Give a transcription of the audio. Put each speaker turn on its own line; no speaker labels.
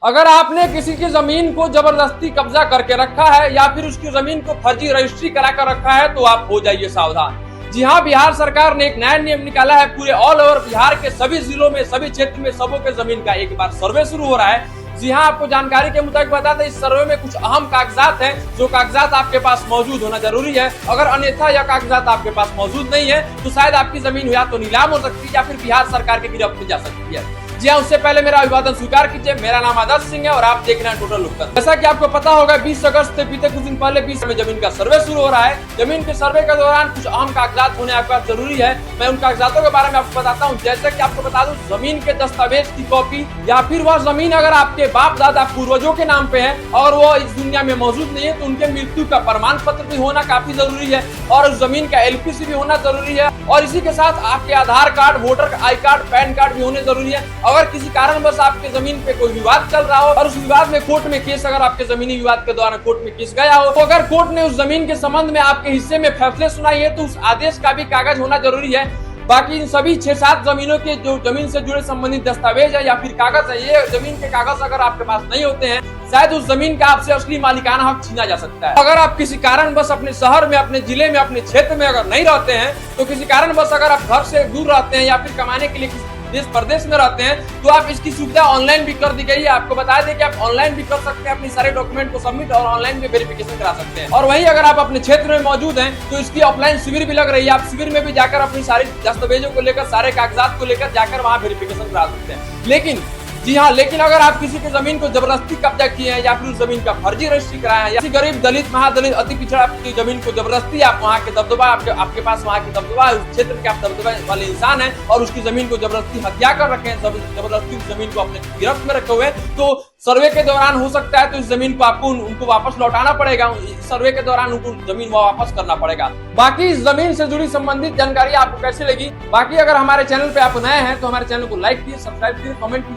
अगर आपने किसी की जमीन को जबरदस्ती कब्जा करके रखा है या फिर उसकी जमीन को फर्जी रजिस्ट्री करा कर रखा है तो आप हो जाइए सावधान। जी हाँ, बिहार सरकार ने एक नया नियम निकाला है। पूरे ऑल ओवर बिहार के सभी जिलों में, सभी क्षेत्र में सबों के जमीन का एक बार सर्वे शुरू हो रहा है। जी हाँ, आपको जानकारी के मुताबिक बता दें, इस सर्वे में कुछ अहम कागजात हैं, जो कागजात आपके पास मौजूद होना जरूरी है। अगर अन्यथा यह कागजात आपके पास मौजूद नहीं है तो शायद आपकी जमीन या तो नीलाम हो सकती है या फिर बिहार सरकार के गिरफ्त में जा सकती है। जी हाँ, उससे पहले मेरा अभिवादन स्वीकार कीजिए। मेरा नाम आदर्श सिंह है और आप देख रहे हैं टोटल उत्तर। जैसा कि आपको पता होगा, 20 अगस्त से बीते कुछ दिन पहले 20 में जमीन का सर्वे शुरू हो रहा है। जमीन के सर्वे के दौरान कुछ अहम कागजात होने आपके पास जरूरी है। मैं उन कागजातों के बारे में आपको बताता हूँ। जैसे कि आपको बता दूं, जमीन के दस्तावेज की कॉपी या फिर वह जमीन अगर आपके बाप दादा पूर्वजों के नाम पे है और वो इस दुनिया में मौजूद नहीं है तो उनके मृत्यु का प्रमाण पत्र भी होना काफी जरूरी है और उस जमीन का एलपीसी भी होना जरूरी है। और इसी के साथ आपके Aadhaar card, voter I card, PAN card भी होने जरूरी है। अगर किसी कारण बस आपके जमीन पे कोई विवाद चल रहा हो और उस विवाद में कोर्ट में केस, अगर आपके जमीनी विवाद के दौरान कोर्ट में केस गया हो, तो अगर कोर्ट ने उस जमीन के संबंध में आपके हिस्से में फैसले सुनाई है तो उस आदेश का भी कागज होना जरूरी है। बाकी इन सभी 6-7 जमीनों के जो जमीन से जुड़े संबंधित दस्तावेज है या फिर कागज है, ये जमीन के कागज अगर आपके पास नहीं होते हैं, शायद उस जमीन का आपसे असली मालिकाना हक छीना जा सकता है। अगर आप किसी कारण बस अपने शहर में, अपने जिले में, अपने क्षेत्र में अगर नहीं रहते हैं, तो किसी कारण बस अगर आप घर से दूर रहते हैं या फिर कमाने के लिए किसी देश प्रदेश में रहते हैं, तो आप इसकी सुविधा ऑनलाइन भी कर दी गई है। आपको बता दें कि आप ऑनलाइन भी कर सकते हैं, अपनी सारे डॉक्यूमेंट को सबमिट और ऑनलाइन भी वेरिफिकेशन करा सकते हैं। और वहीं अगर आप अपने क्षेत्र में मौजूद हैं तो इसकी ऑफलाइन शिविर भी लग रही है। आप शिविर में भी जाकर अपनी सारी दस्तावेजों को लेकर, सारे कागजात को लेकर जाकर वहां वेरिफिकेशन करा सकते हैं। लेकिन जी हाँ, लेकिन अगर आप किसी की जमीन को जबरदस्ती कब्जा किए हैं या फिर उस जमीन का फर्जी रजिस्ट्री कराया है या किसी गरीब, दलित, महादलित, अति पिछड़ा की जमीन को जबरदस्ती आप वहाँ के दबदबा, आपके पास वहाँ के दबदबा, उस क्षेत्र के आप दबदबा वाले इंसान हैं और उसकी जमीन को जबरदस्ती हत्या कर रखे हैं, जबरदस्ती उस जमीन को अपने गिरफ्त में रखे हुए, तो सर्वे के दौरान हो सकता है तो इस जमीन को आपको उनको वापस लौटाना पड़ेगा। सर्वे के दौरान उनको जमीन वापस करना पड़ेगा। बाकी इस जमीन से जुड़ी संबंधित जानकारी आपको कैसी लगी? बाकी अगर हमारे चैनल पे आप नए हैं तो हमारे चैनल को लाइक कीजिए, सब्सक्राइब कीजिए, कमेंट कीजिए।